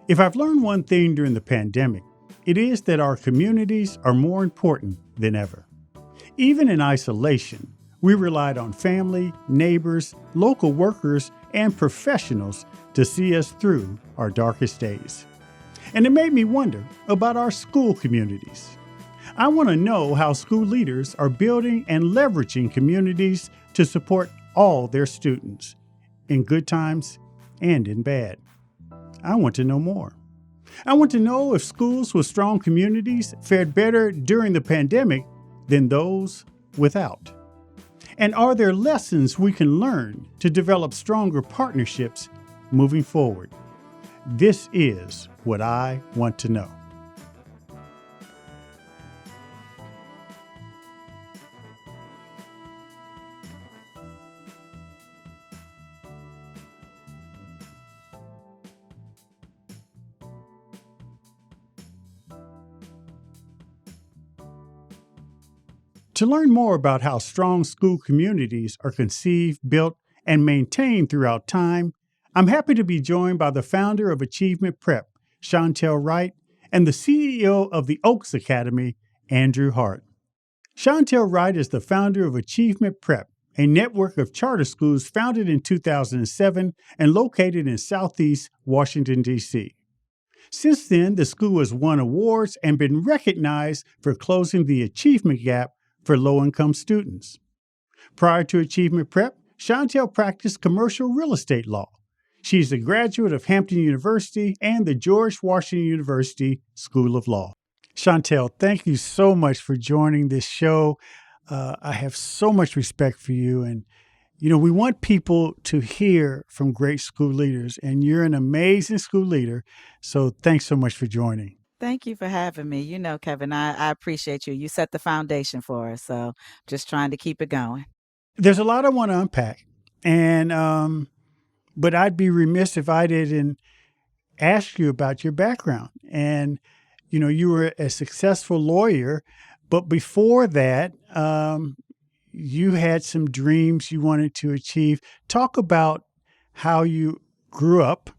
If I've learned one thing during the pandemic, it is that our communities are more important than ever. Even in isolation, we relied on family, neighbors, local workers, and professionals to see us through our darkest days. And it made me wonder about our school communities. I want to know how school leaders are building and leveraging communities to support all their students, in good times and in bad. I want to know more. I want to know if schools with strong communities fared better during the pandemic than those without. And are there lessons we can learn to develop stronger partnerships moving forward? This is what I want to know. To learn more about how strong school communities are conceived, built, and maintained throughout time, I'm happy to be joined by the founder of Achievement Prep, Shantelle Wright, and the CEO of the Oaks Academy, Andrew Hart. Shantelle Wright is the founder of Achievement Prep, a network of charter schools founded in 2007 and located in Southeast Washington, D.C. Since then, the school has won awards and been recognized for closing the achievement gap for low-income students. Prior to Achievement Prep, Shantelle practiced commercial real estate law. She's a graduate of Hampton University and the George Washington University School of Law. Shantelle, thank you so much for joining this show. I have so much respect for you. And, we want people to hear from great school leaders, and you're an amazing school leader. So thanks so much for joining. Thank you for having me. Kevin, I appreciate you. You set the foundation for us. So just trying to keep it going. There's a lot I want to unpack. But I'd be remiss if I didn't ask you about your background. And, you were a successful lawyer, but before that, you had some dreams you wanted to achieve. Talk about how you grew up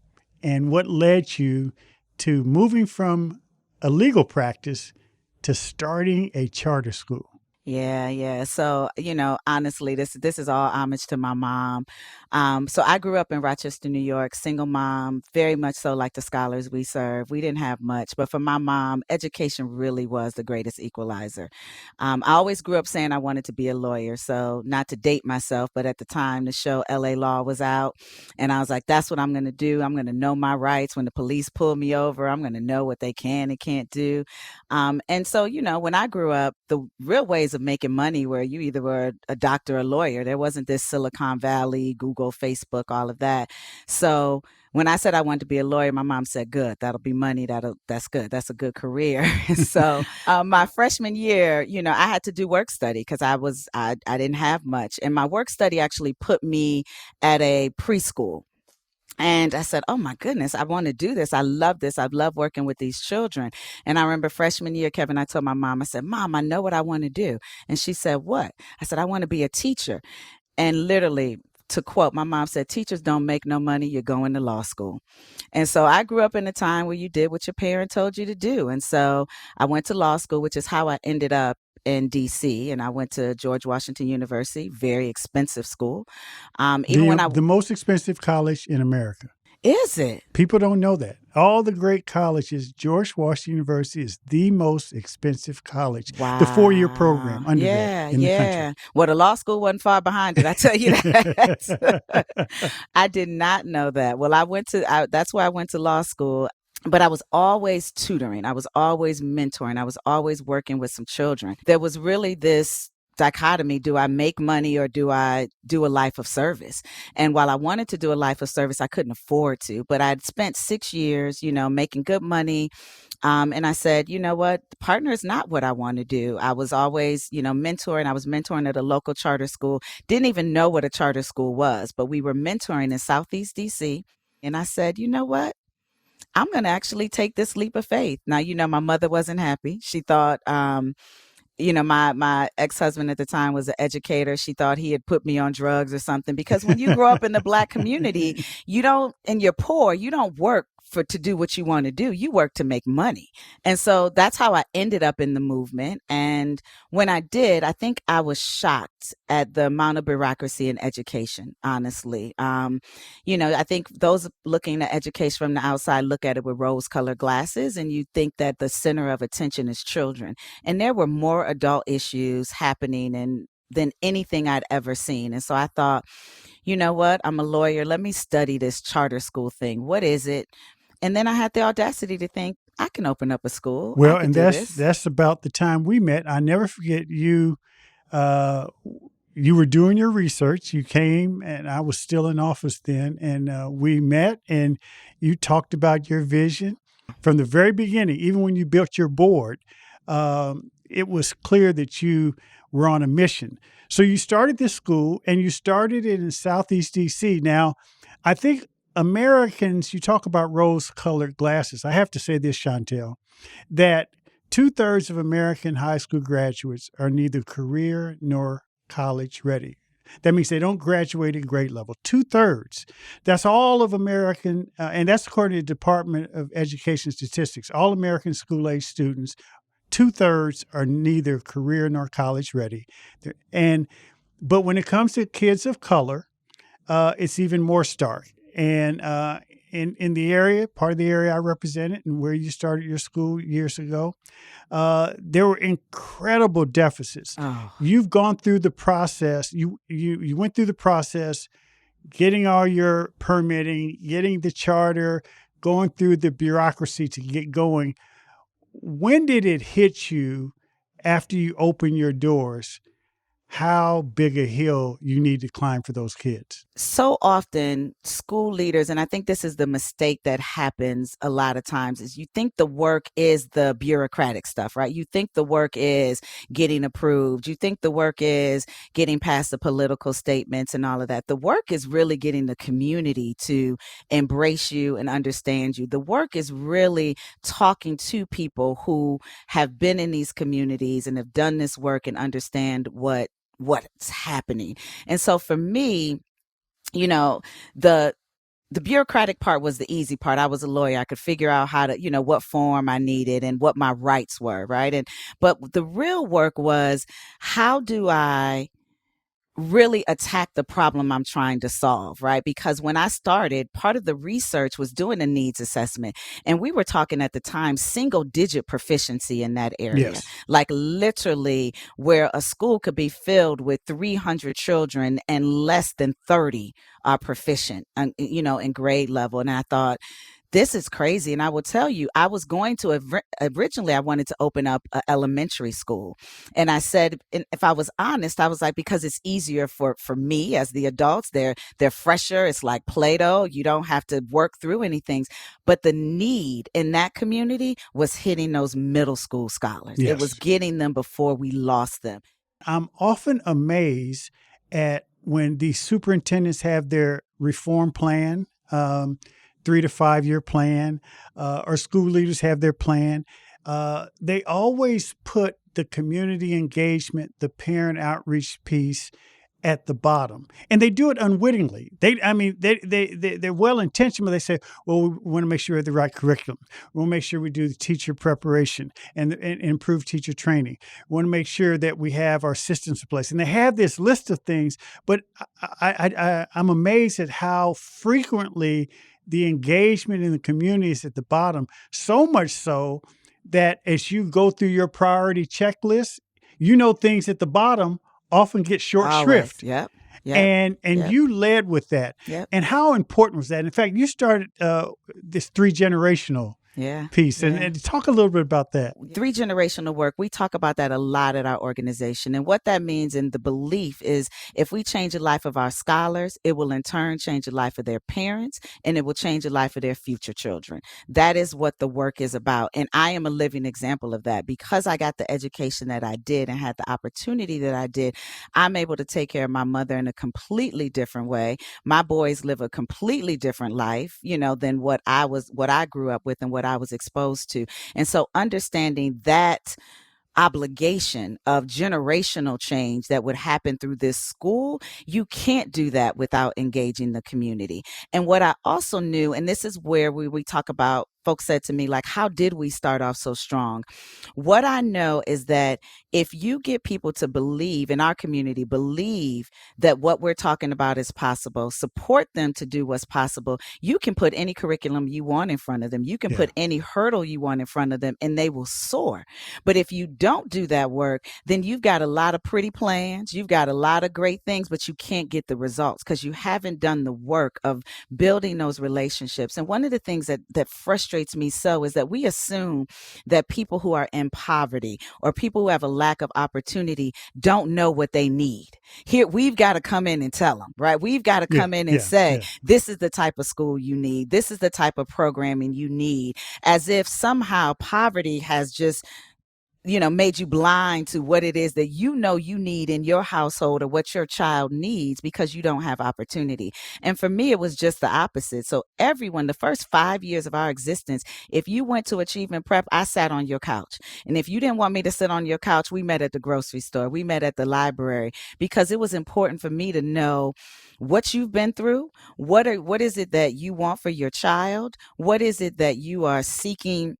and what led you to moving from a legal practice to starting a charter school. Yeah. So, honestly, this is all homage to my mom. So I grew up in Rochester, New York, single mom, very much so like the scholars we serve. We didn't have much, but for my mom, education really was the greatest equalizer. I always grew up saying I wanted to be a lawyer. So not to date myself, but at the time the show LA Law was out, and I was like, that's what I'm going to do. I'm going to know my rights. When the police pull me over, I'm going to know what they can and can't do. And so, when I grew up, the real ways of making money where you either were a doctor or a lawyer. There wasn't this Silicon Valley, Google, Facebook, all of that. So when I said I wanted to be a lawyer, my mom said, good, that'll be money. That's good. That's a good career. So my freshman year, I had to do work study because I didn't have much. And my work study actually put me at a preschool. And I said, oh my goodness, I want to do this. I love this. I love working with these children. And I remember freshman year, Kevin, I told my mom, I said, Mom, I know what I want to do. And she said, what? I said, I want to be a teacher. And literally, to quote, my mom said, teachers don't make no money. You're going to law school. And so I grew up in a time where you did what your parent told you to do. And so I went to law school, which is how I ended up in DC, and I went to George Washington University, very expensive school. The most expensive college in America. Is it? People don't know that. All the great colleges, George Washington University is the most expensive college. Wow. The 4-year program undergrad in the country. Well, the law school wasn't far behind it. I tell you that. I did not know that. Well, that's why I went to law school. But I was always tutoring. I was always mentoring. I was always working with some children. There was really this dichotomy. Do I make money or do I do a life of service? And while I wanted to do a life of service, I couldn't afford to. But I'd spent 6 years, making good money. And I said, you know what? Partner is not what I want to do. I was always, mentoring. I was mentoring at a local charter school. Didn't even know what a charter school was, but we were mentoring in Southeast DC. And I said, you know what? I'm going to actually take this leap of faith. Now, my mother wasn't happy. She thought, my ex-husband at the time was an educator. She thought he had put me on drugs or something, because when you grow up in the Black community, and you're poor, you don't work to do what you want to do. You work to make money. And so that's how I ended up in the movement. And when I did, I think I was shocked at the amount of bureaucracy in education, honestly. I think those looking at education from the outside look at it with rose colored glasses, and you think that the center of attention is children. And there were more adult issues happening than anything I'd ever seen. And so I thought, you know what? I'm a lawyer. Let me study this charter school thing. What is it? And then I had the audacity to think, I can open up a school. I Well, could and do that's this. that's about the time we met. I never forget you. Uh, you were doing your research. You came, and I was still in office then, and we met, and you talked about your vision from the very beginning. Even when you built your board, it was clear that you were on a mission. So you started this school, and you started it in Southeast DC. Now, I think Americans, you talk about rose colored glasses. I have to say this, Chantel, that two-thirds of American high school graduates are neither career nor college ready. That means they don't graduate at grade level. Two-thirds. That's all of American, and that's according to the Department of Education Statistics. All American school-age students, two-thirds are neither career nor college ready. But when it comes to kids of color, it's even more stark. And in the area, part of the area I represented and where you started your school years ago, there were incredible deficits. Oh, You've gone through the process. You went through the process, getting all your permitting, getting the charter, going through the bureaucracy to get going. When did it hit you after you opened your doors how big a hill you need to climb for those kids? so often school leaders, and I think this is the mistake that happens a lot of times, is you think the work is the bureaucratic stuff, right? You think the work is getting approved. You think the work is getting past the political statements and all of that. The work is really getting the community to embrace you and understand you. The work is really talking to people who have been in these communities and have done this work and understand what's happening. And so for me, you know, the the bureaucratic part was the easy part. I was a lawyer. I could figure out how to, what form I needed and what my rights were, right? But the real work was, how do I really attack the problem I'm trying to solve, right? Because when I started, part of the research was doing a needs assessment. And we were talking at the time single digit proficiency in that area, Yes. like literally where a school could be filled with 300 children and less than 30 are proficient, in grade level. And I thought, this is crazy. And I will tell you, I was going to originally, I wanted to open up an elementary school. And I said, and if I was honest, I was like, because it's easier for me as the adults, they're fresher. It's like Play-Doh. You don't have to work through anything. But the need in that community was hitting those middle school scholars. It was Yes. getting them before we lost them. I'm often amazed at when these superintendents have their reform plan, 3 to 5 year plan, or school leaders have their plan. They always put the community engagement, the parent outreach piece at the bottom, and they do it unwittingly. They're well intentioned, but they say, "Well, we want to make sure we have the right curriculum. We want to make sure we do the teacher preparation and improve teacher training. We want to make sure that we have our systems in place." And they have this list of things, but I'm amazed at how frequently the engagement in the community is at the bottom. So much so that as you go through your priority checklist, things at the bottom often get short Always. shrift. Yep. Yep. And Yep. you led with that. Yep. And how important was that? In fact, you started this 3 generational Yeah. piece, Yeah. and talk a little bit about that. 3 generational work, we talk about that a lot at our organization. And what that means, and the belief is, if we change the life of our scholars, it will in turn change the life of their parents, and it will change the life of their future children. That is what the work is about. And I am a living example of that. Because I got the education that I did and had the opportunity that I did, I'm able to take care of my mother in a completely different way. My boys live a completely different life, than what I grew up with and what I was exposed to. And so understanding that obligation of generational change that would happen through this school, you can't do that without engaging the community. And what I also knew, and this is where we talk about, folks said to me, like, how did we start off so strong? What I know is that if you get people to believe in our community, believe that what we're talking about is possible, support them to do what's possible, you can put any curriculum you want in front of them. You can put any hurdle you want in front of them, and they will soar. But if you don't do that work, then you've got a lot of pretty plans, you've got a lot of great things, but you can't get the results because you haven't done the work of building those relationships. And one of the things that frustrates me so is that we assume that people who are in poverty or people who have a lack of opportunity don't know what they need. Here, we've got to come in and tell them, right? We've got to come in and say, this is the type of school you need. This is the type of programming you need, as if somehow poverty has just made you blind to what it is that you need in your household or what your child needs because you don't have opportunity. And for me, it was just the opposite. So everyone, the first 5 years of our existence, if you went to Achievement Prep, I sat on your couch. And if you didn't want me to sit on your couch, we met at the grocery store. We met at the library because it was important for me to know what you've been through. What is it that you want for your child? What is it that you are seeking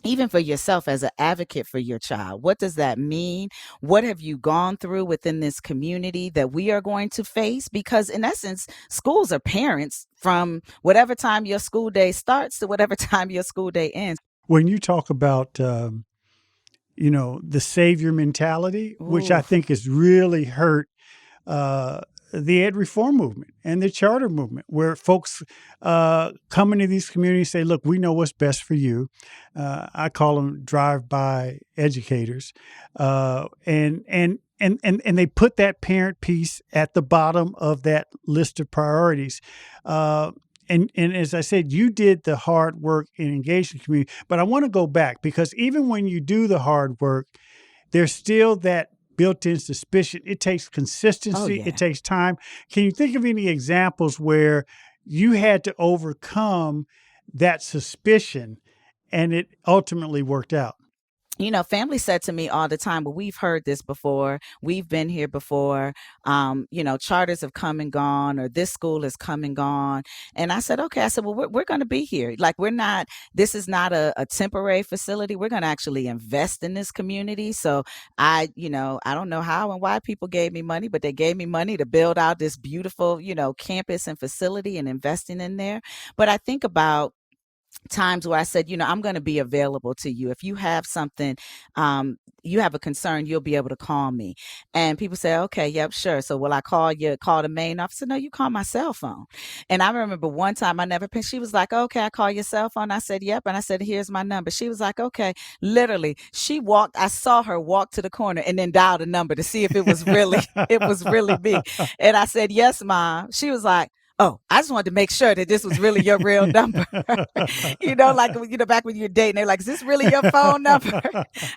even for yourself as an advocate for your child? What does that mean? What have you gone through within this community that we are going to face? Because in essence, schools are parents from whatever time your school day starts to whatever time your school day ends. When you talk about, the savior mentality, which I think has really hurt the ed reform movement and the charter movement, where folks come into these communities and say, look, we know what's best for you. I call them drive-by educators. And they put that parent piece at the bottom of that list of priorities. And as I said, you did the hard work in engaging the community. But I want to go back because even when you do the hard work, there's still that built-in suspicion. It takes consistency. It takes time. Can you think of any examples where you had to overcome that suspicion and it ultimately worked out? Family said to me all the time, well, we've heard this before. We've been here before. Charters have come and gone, or this school has come and gone. And I said, okay. I said, well, we're going to be here. Like, this is not a temporary facility. We're going to actually invest in this community. So I don't know how and why people gave me money, but they gave me money to build out this beautiful, campus and facility and investing in there. But I think about times where I said, I'm going to be available to you. If you have something, you have a concern, you'll be able to call me. And people say, okay, yep, sure. So will I call the main office? No, you call my cell phone. And I remember one time she was like, okay, I call your cell phone. I said, yep. And I said, here's my number. She was like, okay. Literally, I saw her walk to the corner and then dial the number to see if it was really me. And I said, yes, Mom. She was like, oh, I just wanted to make sure that this was really your real number. Back when you were dating, they're like, is this really your phone number?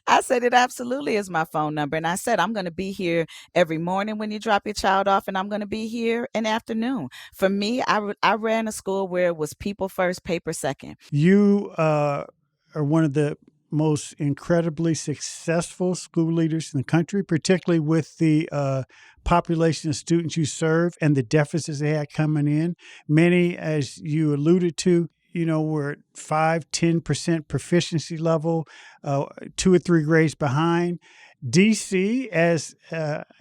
I said, it absolutely is my phone number. And I said, I'm going to be here every morning when you drop your child off, and I'm going to be here in the afternoon. For me, I ran a school where it was people first, paper second. You are one of the most incredibly successful school leaders in the country, particularly with the population of students you serve and the deficits they had coming in. Many, as you alluded to, were at 5-10% proficiency level, 2 or 3 grades behind. DC, as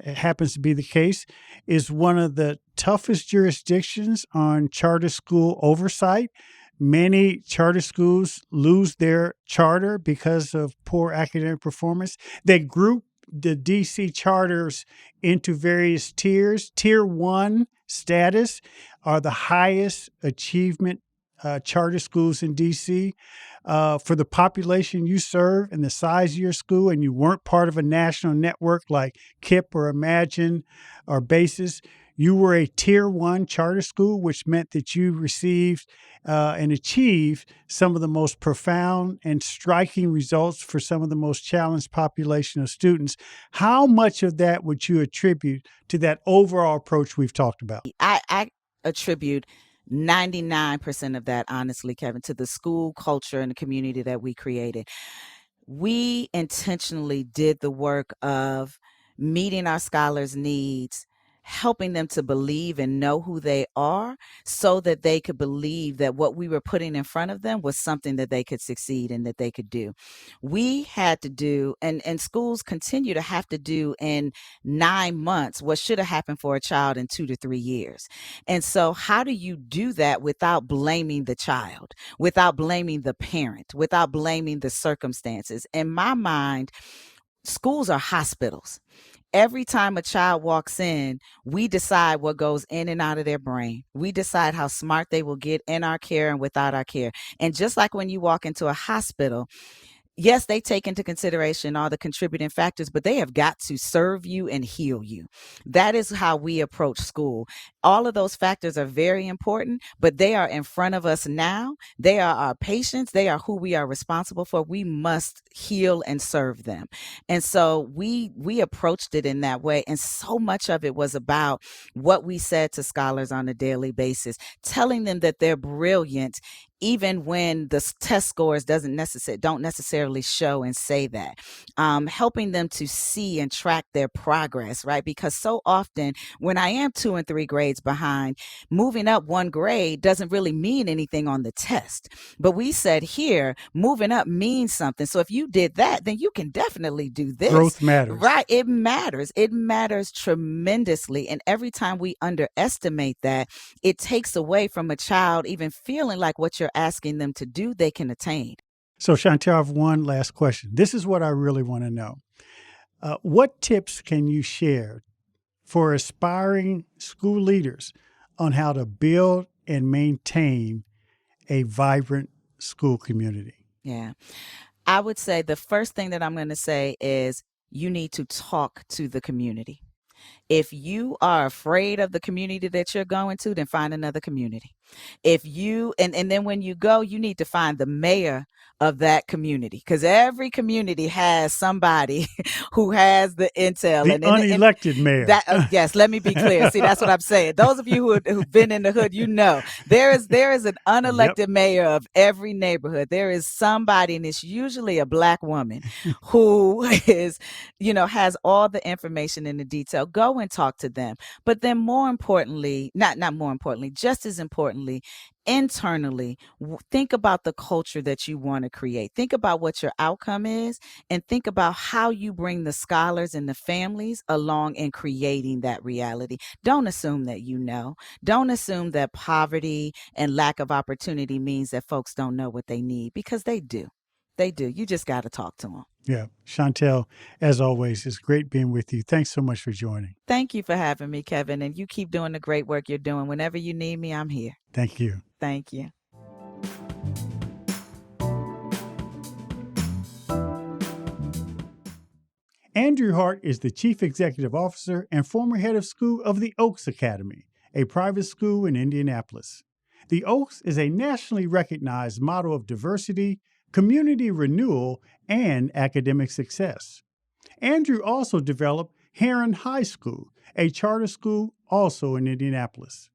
happens to be the case, is one of the toughest jurisdictions on charter school oversight. Many charter schools lose their charter because of poor academic performance. They group the DC charters into various tiers. Tier 1 status are the highest achievement charter schools in DC. For the population you serve and the size of your school, and you weren't part of a national network like KIPP or Imagine or BASIS, you were a Tier 1 charter school, which meant that you received and achieved some of the most profound and striking results for some of the most challenged population of students. How much of that would you attribute to that overall approach we've talked about? I attribute 99% of that, honestly, Kevin, to the school culture and the community that we created. we intentionally did the work of meeting our scholars' needs, helping them to believe and know who they are so that they could believe that what we were putting in front of them was something that they could succeed and that they could do. We had to do, and schools continue to have to do in 9 months what should have happened for a child in 2 to 3 years. And so, how do you do that without blaming the child, without blaming the parent, without blaming the circumstances? In my mind, schools are hospitals. Every time a child walks in, we decide what goes in and out of their brain. We decide how smart they will get in our care and without our care. And just like when you walk into a hospital, yes, they take into consideration all the contributing factors, but they have got to serve you and heal you. That is how we approach school. All of those factors are very important, but they are in front of us now. They are our patients. They are who we are responsible for. We must heal and serve them. And so we approached it in that way. And so much of it was about what we said to scholars on a daily basis, telling them that they're brilliant even when the test scores don't necessarily show and say that, helping them to see and track their progress, right? Because so often when I am 2 and 3 grades behind, moving up 1 grade doesn't really mean anything on the test. But we said here, moving up means something. So if you did that, then you can definitely do this. Growth matters. Right. It matters. It matters tremendously. And every time we underestimate that, it takes away from a child even feeling like what you're asking them to do, they can attain. So, Shantelle, I have one last question. This is what I really want to know. What tips can you share for aspiring school leaders on how to build and maintain a vibrant school community? Yeah. I would say the first thing that I'm going to say is you need to talk to the community. If you are afraid of the community that you're going to, then find another community. If you, and then when you go, you need to find the mayor of that community, because every community has somebody who has the intel. The unelected mayor. Yes, let me be clear. See, that's what I'm saying. Those of you who've been in the hood, you know, there is an unelected mayor of every neighborhood. There is somebody, and it's usually a Black woman who is, has all the information and the detail. Go and talk to them. But then more importantly, not more importantly, just as importantly, internally, think about the culture that you want to create. Think about what your outcome is, and think about how you bring the scholars and the families along in creating that reality. Don't assume that you know. Don't assume that poverty and lack of opportunity means that folks don't know what they need, because they do. They do. You just got to talk to them. Yeah. Shantelle, as always, it's great being with you. Thanks so much for joining. Thank you for having me, Kevin. And you keep doing the great work you're doing. Whenever you need me, I'm here. Thank you. Thank you. Andrew Hart is the Chief Executive Officer and former head of school of the Oaks Academy, a private school in Indianapolis. The Oaks is a nationally recognized model of diversity, community renewal, and academic success. Andrew also developed Heron High School, a charter school also in Indianapolis.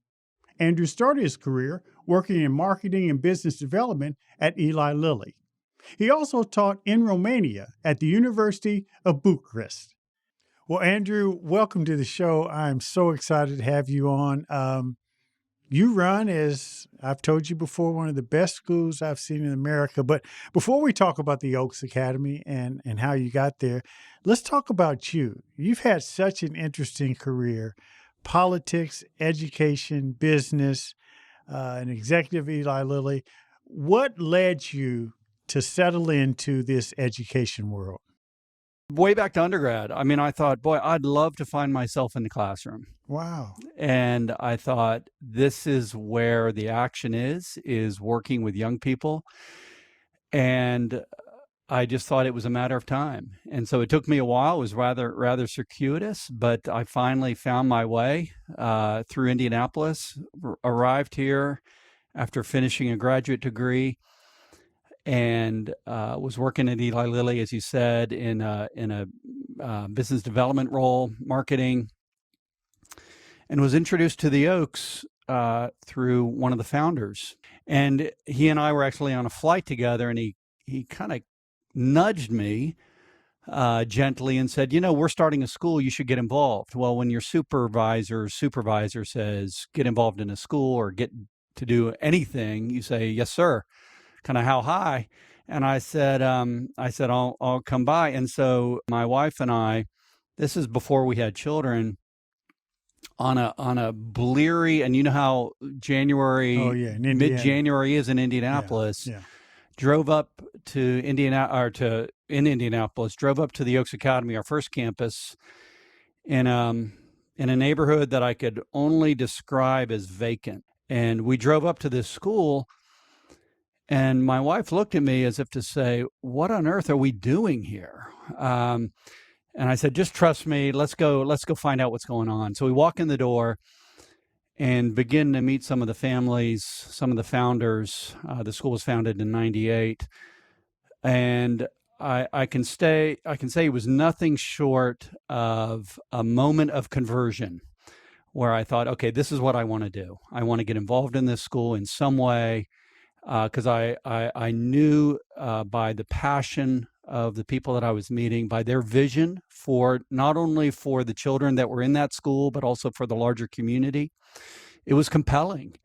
Andrew started his career working in marketing and business development at Eli Lilly. He also taught in Romania at the University of Bucharest. Well, Andrew, welcome to the show. I'm so excited to have you on. You run, as I've told you before, one of the best schools I've seen in America. But before we talk about the Oaks Academy and how you got there, let's talk about you. You've had such an interesting career: politics, education, business, an executive at Eli Lilly. What led you to settle into this education world? Way back to undergrad, I thought, boy, I'd love to find myself in the classroom. Wow. And I thought, this is where the action is working with young people. And I just thought it was a matter of time. And so it took me a while. It was rather circuitous, but I finally found my way through Indianapolis, arrived here after finishing a graduate degree, and was working at Eli Lilly, as you said, in a business development role, marketing, and was introduced to the Oaks through one of the founders. And he and I were actually on a flight together, and he kind of nudged me gently and said, we're starting a school, you should get involved. Well, when your supervisor says, get involved in a school or get to do anything, you say, yes, sir. Kind of how high? And I said, I'll come by. And so my wife and I, this is before we had children, on a bleary, and you know how January, mid-January is in Indianapolis. Yeah. Drove up to Indianapolis, drove up to the Oaks Academy, our first campus, in a neighborhood that I could only describe as vacant. And we drove up to this school, and my wife looked at me as if to say, what on earth are we doing here? And I said, just trust me, let's go find out what's going on. So we walk in the door and begin to meet some of the families, some of the founders. The school was founded in '98. And I can say it was nothing short of a moment of conversion where I thought, okay, this is what I want to do. I want to get involved in this school in some way, because I knew by the passion of the people that I was meeting, by their vision for not only for the children that were in that school, but also for the larger community. It was compelling.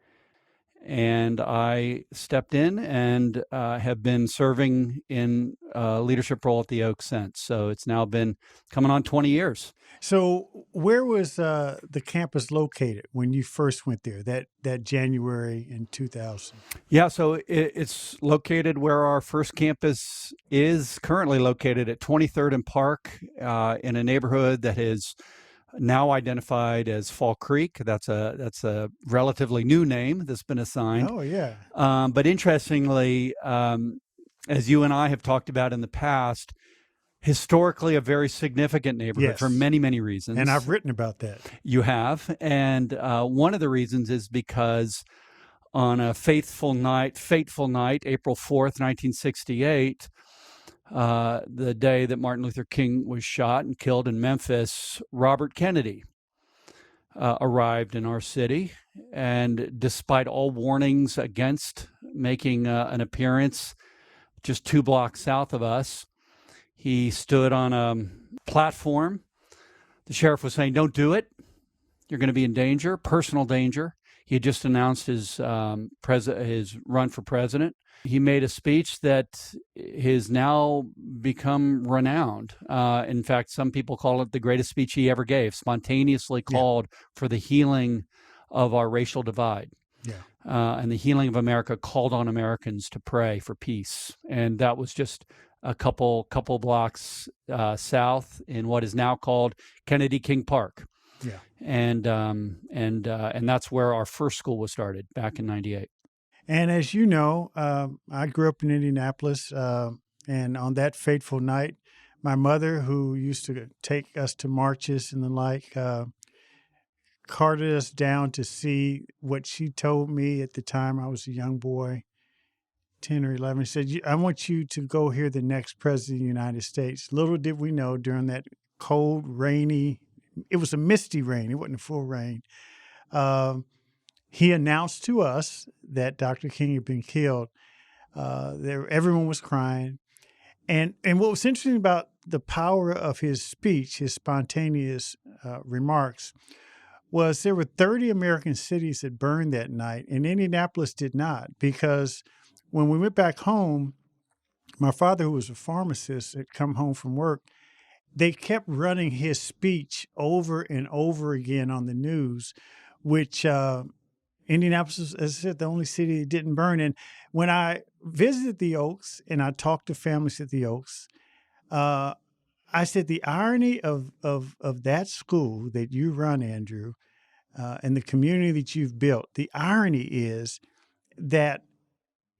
And I stepped in and have been serving in a leadership role at the Oaks since. So it's now been coming on 20 years. So where was the campus located when you first went there, that January in 2000? Yeah, so it's located where our first campus is currently located at 23rd and Park, in a neighborhood that is now identified as Fall Creek. That's a relatively new name that's been assigned. Oh, yeah. But interestingly, as you and I have talked about in the past, historically a very significant neighborhood for many, many reasons. And I've written about that. You have. And one of the reasons is because on a fateful night, April 4th, 1968, the day that Martin Luther King was shot and killed in Memphis, Robert Kennedy arrived in our city. And despite all warnings against making an appearance just 2 blocks south of us, he stood on a platform. The sheriff was saying, don't do it. You're going to be in danger, personal danger. He had just announced his run for president. He made a speech that has now become renowned. In fact, some people call it the greatest speech he ever gave, spontaneously called for the healing of our racial divide. Yeah. And the healing of America, called on Americans to pray for peace. And that was just a couple blocks south in what is now called Kennedy King Park. Yeah. And that's where our first school was started back in '98. And as you know, I grew up in Indianapolis, and on that fateful night, my mother, who used to take us to marches and the like, carted us down to see what she told me at the time. I was a young boy, 10 or 11. She said, I want you to go hear the next president of the United States. Little did we know, during that cold, rainy, it was a misty rain, it wasn't a full rain, he announced to us that Dr. King had been killed. Everyone was crying. And what was interesting about the power of his speech, his spontaneous remarks, was there were 30 American cities that burned that night, and Indianapolis did not, because when we went back home, my father, who was a pharmacist, had come home from work. They kept running his speech over and over again on the news, which Indianapolis is, as I said, the only city that didn't burn. And when I visited the Oaks and I talked to families at the Oaks, I said the irony of that school that you run, Andrew, and the community that you've built, the irony is that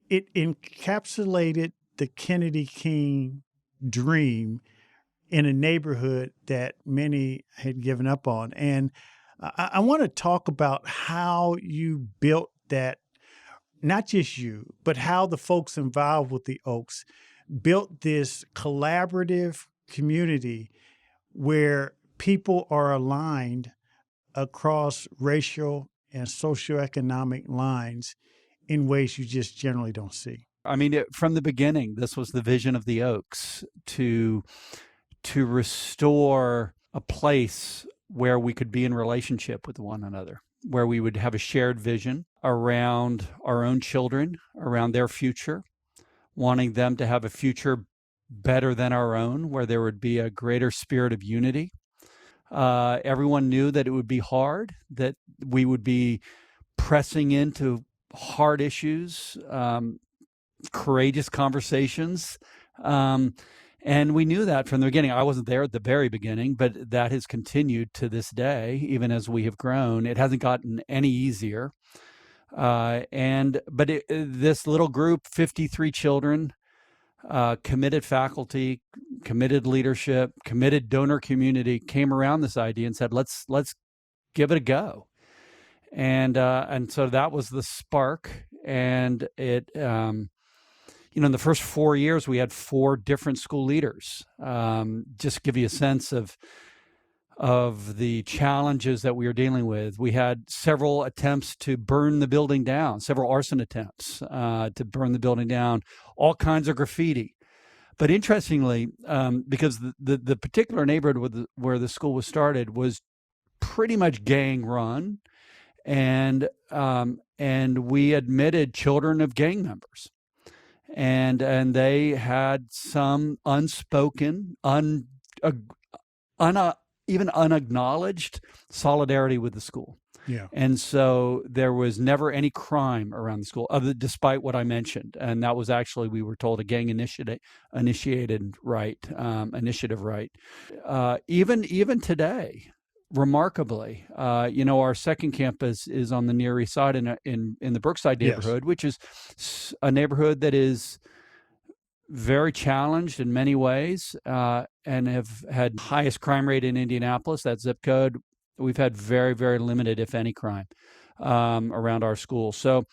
it encapsulated the Kennedy King dream in a neighborhood that many had given up on. And I want to talk about how you built that, not just you, but how the folks involved with the Oaks built this collaborative community where people are aligned across racial and socioeconomic lines in ways you just generally don't see. I mean, from the beginning, this was the vision of the Oaks to restore a place where we could be in relationship with one another, where we would have a shared vision around our own children, around their future, wanting them to have a future better than our own, where there would be a greater spirit of unity. Everyone knew that it would be hard, that we would be pressing into hard issues, courageous conversations. And we knew that from the beginning. I wasn't there at the very beginning, but that has continued to this day, even as we have grown. It hasn't gotten any easier. This little group, 53 children, committed faculty, committed leadership, committed donor community, came around this idea and said, let's give it a go. And so that was the spark. And it, in the first 4 years, we had 4 different school leaders. Just to give you a sense of the challenges that we were dealing with. We had several attempts to burn the building down, several arson attempts to burn the building down, all kinds of graffiti. But interestingly, because the particular neighborhood where the school was started was pretty much gang run, and we admitted children of gang members. And they had some unspoken, even unacknowledged solidarity with the school. Yeah. And so there was never any crime around the school, despite what I mentioned. And that was actually, we were told, a gang initiative right. Even today, remarkably, our second campus is on the Near East Side in the Brookside neighborhood, yes, which is a neighborhood that is very challenged in many ways, and have had highest crime rate in Indianapolis, that zip code. We've had very, very limited, if any, crime around our school. So,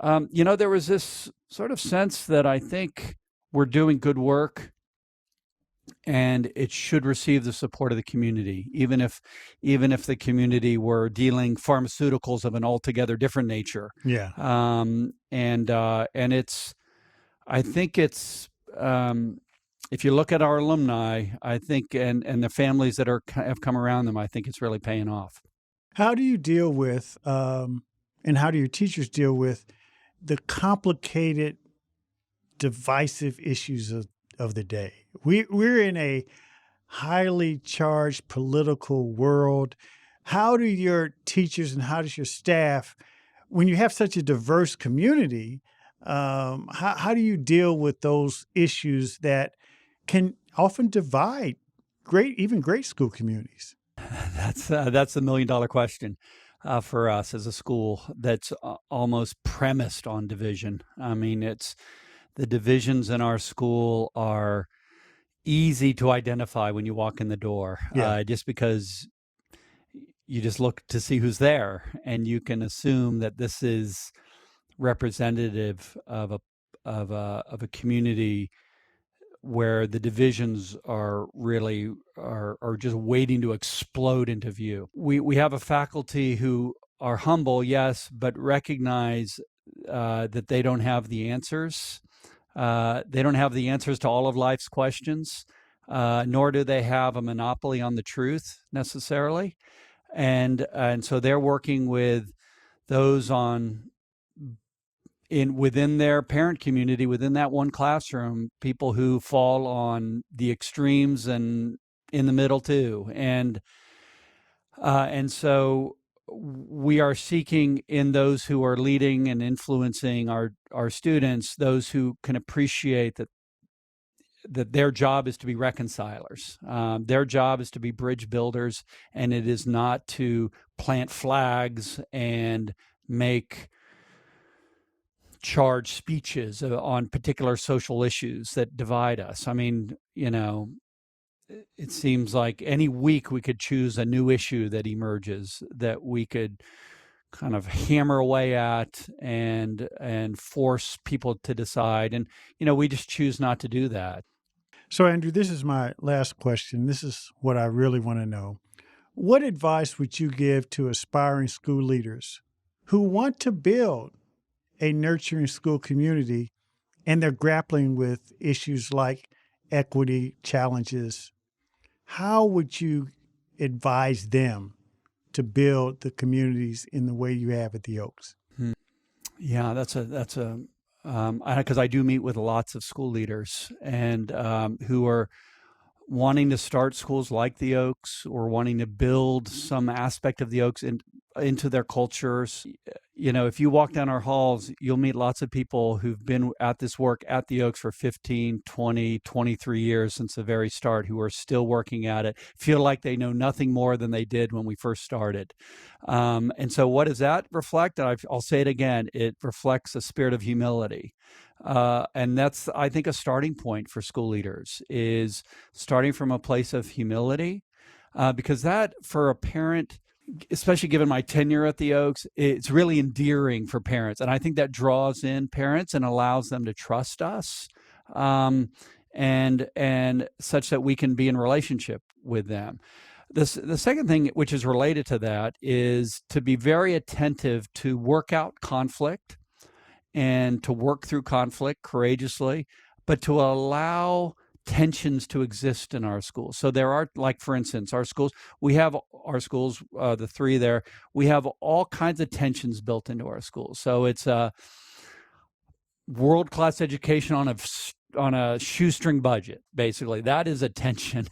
there was this sort of sense that I think we're doing good work, and it should receive the support of the community, even if the community were dealing pharmaceuticals of an altogether different nature. Yeah. I think it's if you look at our alumni, I think, and the families that have come around them, I think it's really paying off. How do you deal with, and how do your teachers deal with the complicated, divisive issues of the day? We're in a highly charged political world. How do your teachers and how does your staff, when you have such a diverse community, how do you deal with those issues that can often divide great school communities? That's the $1 million question for us as a school that's almost premised on division. I mean, the divisions in our school are easy to identify when you walk in the door, just because you just look to see who's there, and you can assume that this is representative of a community where the divisions are really are just waiting to explode into view. We have a faculty who are humble, yes, but recognize that they don't have the answers. They don't have the answers to all of life's questions, nor do they have a monopoly on the truth necessarily. And so they're working with those within their parent community, within that one classroom, people who fall on the extremes and in the middle too. And so we are seeking in those who are leading and influencing our students, those who can appreciate that their job is to be reconcilers. Their job is to be bridge builders, and it is not to plant flags and make charged speeches on particular social issues that divide us. I mean, it seems like any week we could choose a new issue that emerges that we could kind of hammer away at and force people to decide. And, we just choose not to do that. So, Andrew, this is my last question. This is what I really want to know. What advice would you give to aspiring school leaders who want to build a nurturing school community and they're grappling with issues like equity challenges, how would you advise them to build the communities in the way you have at the Oaks? Yeah, that's because I do meet with lots of school leaders and who are wanting to start schools like the Oaks or wanting to build some aspect of the Oaks into their cultures. You know, if you walk down our halls, you'll meet lots of people who've been at this work at the Oaks for 15, 20, 23 years since the very start, who are still working at it, feel like they know nothing more than they did when we first started. And so what does that reflect? I'll say it again, it reflects a spirit of humility. And that's, I think, a starting point for school leaders is starting from a place of humility, because that, for a parent, especially given my tenure at the Oaks, it's really endearing for parents. And I think that draws in parents and allows them to trust us, and such that we can be in relationship with them. The second thing, which is related to that, is to be very attentive to work out conflict and to work through conflict courageously, but to allow tensions to exist in our schools. So there are, like, for instance, the three there, we have all kinds of tensions built into our schools. So it's a world-class education on a shoestring budget, basically. That is a tension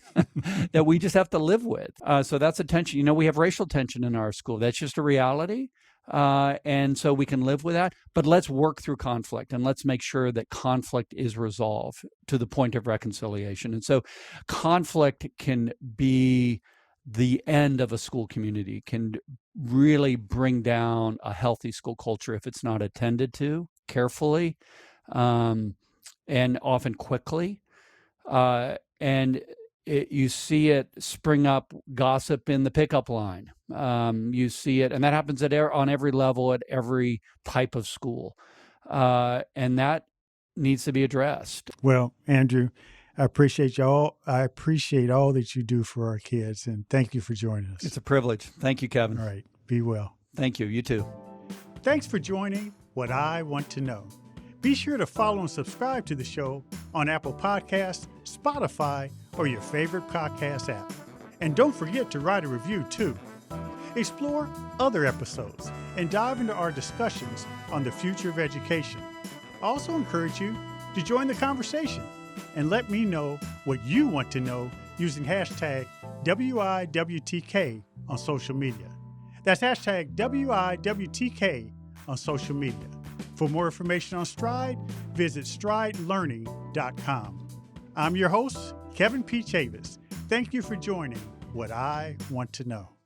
that we just have to live with. So that's a tension. You know, we have racial tension in our school. That's just a reality. And so we can live with that, but let's work through conflict and let's make sure that conflict is resolved to the point of reconciliation. And so conflict can be the end of a school community, can really bring down a healthy school culture if it's not attended to carefully, and often quickly. You see it spring up, gossip in the pickup line. You see it, and that happens on every level, at every type of school. And that needs to be addressed. Well, Andrew, I appreciate y'all. I appreciate all that you do for our kids, and thank you for joining us. It's a privilege. Thank you, Kevin. All right. Be well. Thank you. You too. Thanks for joining What I Want to Know. Be sure to follow and subscribe to the show on Apple Podcasts, Spotify, or your favorite podcast app. And don't forget to write a review, too. Explore other episodes and dive into our discussions on the future of education. I also encourage you to join the conversation and let me know what you want to know using hashtag WIWTK on social media. That's hashtag WIWTK on social media. For more information on Stride, visit stridelearning.com. I'm your host, Kevin P. Chavis. Thank you for joining What I Want to Know.